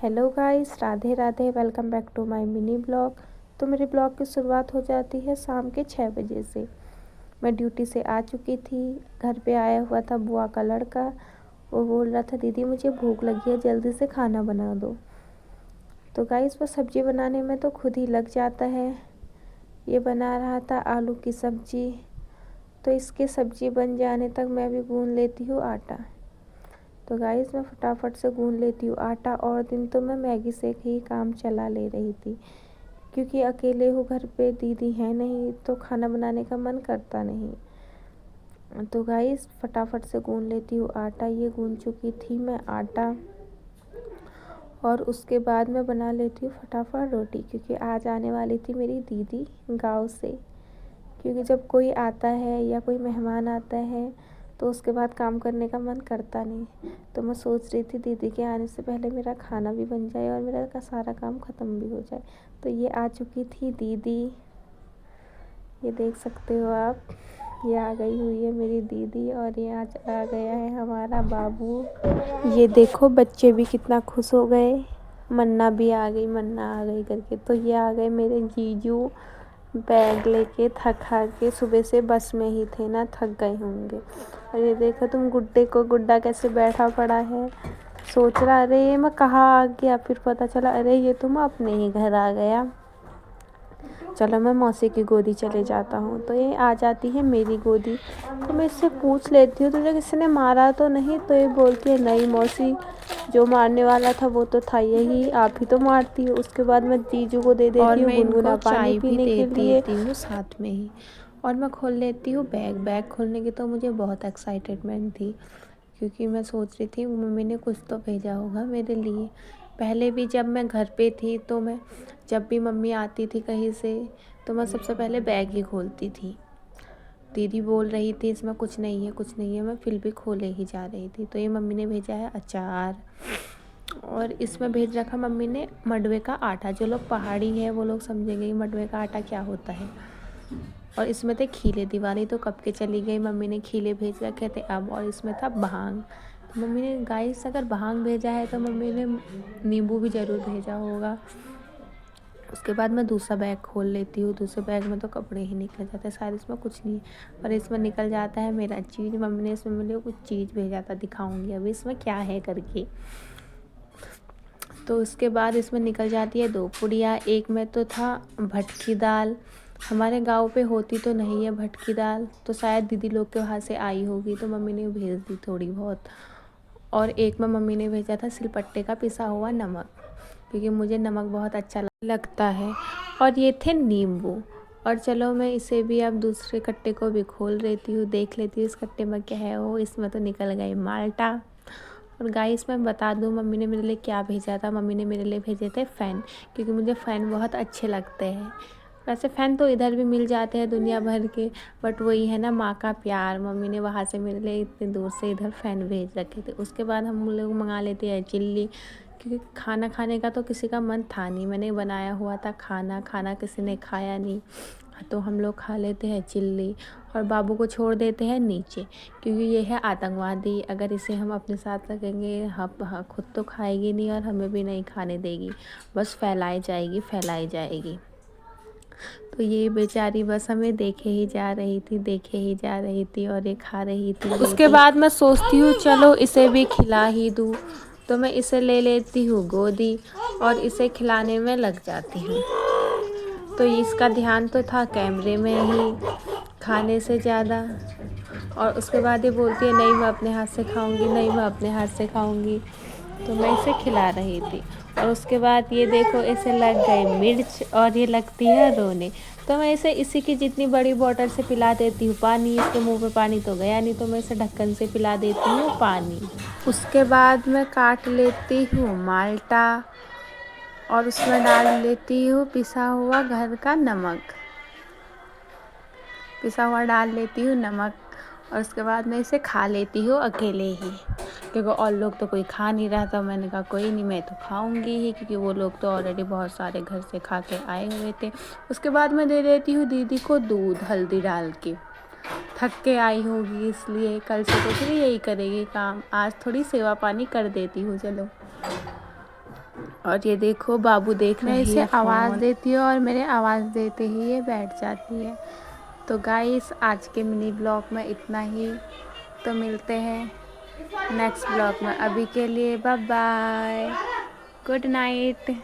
Hello guys, Radhe Radhe. Welcome back to my mini blog. तो मेरे blog की शुरुआत हो जाती है शाम के 6 बजे से। मैं ड्यूटी से आ चुकी थी। घर पे आया हुआ था बुआ का लड़का। वो बोल रहा था दीदी मुझे भूख लगी है, जल्दी से खाना बना दो। तो गाइस वो सब्ज़ी बनाने में तो खुद ही लग जाता है। ये बना रहा था आलू की सब्ज़ी। तो इसके सब्ज़ी बन जाने तक मैं भी गूँध लेती हूँ आटा। तो गाइस मैं फटाफट से गूँध लेती हूँ आटा। और दिन तो मैं मैगी से ही काम चला ले रही थी, क्योंकि अकेले हूँ घर पे, दीदी है नहीं तो खाना बनाने का मन करता नहीं। तो गाइस फटाफट से गूँध लेती हूँ आटा। ये गूँध चुकी थी मैं आटा, और उसके बाद मैं बना लेती हूँ फटाफट रोटी, क्योंकि आज आने वाली थी मेरी दीदी गाँव से। क्योंकि जब कोई आता है या कोई मेहमान आता है तो उसके बाद काम करने का मन करता नहीं। तो मैं सोच रही थी दीदी के आने से पहले मेरा खाना भी बन जाए और मेरा का सारा काम ख़त्म भी हो जाए। तो ये आ चुकी थी दीदी, ये देख सकते हो आप। ये आ गई हुई है मेरी दीदी, और ये आज आ गया है हमारा बाबू। ये देखो बच्चे भी कितना खुश हो गए। मन्ना भी आ गई, मन्ना आ गई करके। तो ये आ गए मेरे जीजू बैग लेके, थक के सुबह से बस में ही थे ना, थक गए होंगे। और ये देखो तुम गुड्डा कैसे बैठा पड़ा है। सोच रहा अरे ये मैं कहाँ आ गया, फिर पता चला अरे ये तुम अपने ही घर आ गया। चलो मैं मौसी की गोदी चले जाता हूँ। तो ये आ जाती है मेरी गोदी। तो मैं इससे पूछ लेती हूँ तुझे किसी ने मारा तो नहीं। तो ये बोलती है नहीं मौसी, जो मारने वाला था वो तो था यही, आप ही तो मारती हो। उसके बाद मैं जीजू को दे देती हूँ गुनगुना पानी पीने के लिए साथ में ही। और मैं खोल लेती हूँ बैग खोलने की तो मुझे बहुत एक्साइटेडमेंट थी, क्योंकि मैं सोच रही थी मम्मी ने कुछ तो भेजा होगा मेरे लिए। पहले भी जब मैं घर पे थी तो मैं जब भी मम्मी आती थी कहीं से तो मैं सबसे पहले बैग ही खोलती थी। दीदी बोल रही थी इसमें कुछ नहीं है कुछ नहीं है, मैं फिर भी खोले ही जा रही थी। तो ये मम्मी ने भेजा है अचार, और इसमें भेज रखा मम्मी ने मंडवे का आटा। जो लोग पहाड़ी है वो लोग समझेंगे मंडवे का आटा क्या होता है। और इसमें थे खीले, दिवाली तो कब के चली गई, मम्मी ने खीले भेज रखे थे अब। और इसमें था भांग। तो मम्मी ने गाइस अगर भांग भेजा है तो मम्मी ने नींबू भी ज़रूर भेजा होगा। उसके बाद मैं दूसरा बैग खोल लेती हूँ। दूसरे बैग में तो कपड़े ही निकल जाते हैं सारे, इसमें कुछ नहीं है। और इसमें निकल जाता है मेरा चीज़। मम्मी ने इसमें मेरे कुछ चीज़ भेजा था, दिखाऊंगी अभी इसमें क्या है करके। तो उसके बाद इसमें निकल जाती है 2 पुड़िया। एक में तो था भटकी दाल, हमारे गांव पे होती तो नहीं है भटकी दाल, तो शायद दीदी लोग के वहाँ से आई होगी तो मम्मी ने भेज दी थोड़ी बहुत। और एक में मम्मी ने भेजा था सिलपट्टे का पिसा हुआ नमक, क्योंकि मुझे नमक बहुत अच्छा लगता है। और ये थे नींबू। और चलो मैं इसे भी अब दूसरे कट्टे को भी खोल लेती हूँ, देख लेती हूँ इस कट्टे में क्या है। वो इसमें तो निकल गए माल्टा। और गाइस मैं बता दूँ मम्मी ने मेरे लिए क्या भेजा था। मम्मी ने मेरे लिए भेजे थे फ़ैन, क्योंकि मुझे फ़ैन बहुत अच्छे लगते हैं। वैसे फ़ैन तो इधर भी मिल जाते हैं दुनिया भर के, बट वही है ना माँ का प्यार। मम्मी ने वहाँ से मेरे लिए इतनी दूर से इधर फ़ैन भेज रखे थे। उसके बाद हम लोग मंगा लेते हैं चिल्ली, क्योंकि खाना खाने का तो किसी का मन था नहीं। मैंने बनाया हुआ था खाना किसी ने खाया नहीं, तो हम लोग खा लेते हैं चिल्ली। और बाबू को छोड़ देते हैं नीचे, क्योंकि ये है आतंकवादी। अगर इसे हम अपने साथ रखेंगे हम खुद तो खाएगी नहीं और हमें भी नहीं खाने देगी, बस फैलाई जाएगी। तो ये बेचारी बस हमें देखे ही जा रही थी और ये खा रही थी। उसके बाद मैं सोचती हूँ चलो इसे भी खिला ही दूँ। तो मैं इसे ले लेती हूँ गोदी और इसे खिलाने में लग जाती हूँ। तो इसका ध्यान तो था कैमरे में ही खाने से ज़्यादा। और उसके बाद ये बोलती है नहीं मैं अपने हाथ से खाऊंगी। तो मैं इसे खिला रही थी। और उसके बाद ये देखो इसे लग गई मिर्च और ये लगती है रोने। तो मैं इसे इसी की जितनी बड़ी बोतल से पिला देती हूँ पानी। इसके मुंह पे पानी तो गया नहीं, तो मैं इसे ढक्कन से पिला देती हूँ पानी। उसके बाद मैं काट लेती हूँ माल्टा और उसमें डाल लेती हूँ पिसा हुआ घर का नमक। और उसके बाद मैं इसे खा लेती हूँ अकेले ही, क्योंकि और लोग तो कोई खा नहीं रहा था। मैंने कहा कोई नहीं, मैं तो खाऊंगी ही, क्योंकि वो लोग तो ऑलरेडी बहुत सारे घर से खा के आए हुए थे। उसके बाद मैं दे देती हूँ दीदी को दूध हल्दी डाल के। थक के आई होगी इसलिए, कल से तो फिर यही करेगी काम। आज थोड़ी सेवा पानी कर देती हूँ। चलो और ये देखो बाबू देख रहे हैं, इसे इसे आवाज़ देती है और मेरे आवाज़ देते ही ये बैठ जाती है। तो गाइस आज के मिनी ब्लॉग में इतना ही। तो मिलते हैं नेक्स्ट ब्लॉग में। अभी के लिए बाय बाय, गुड नाइट।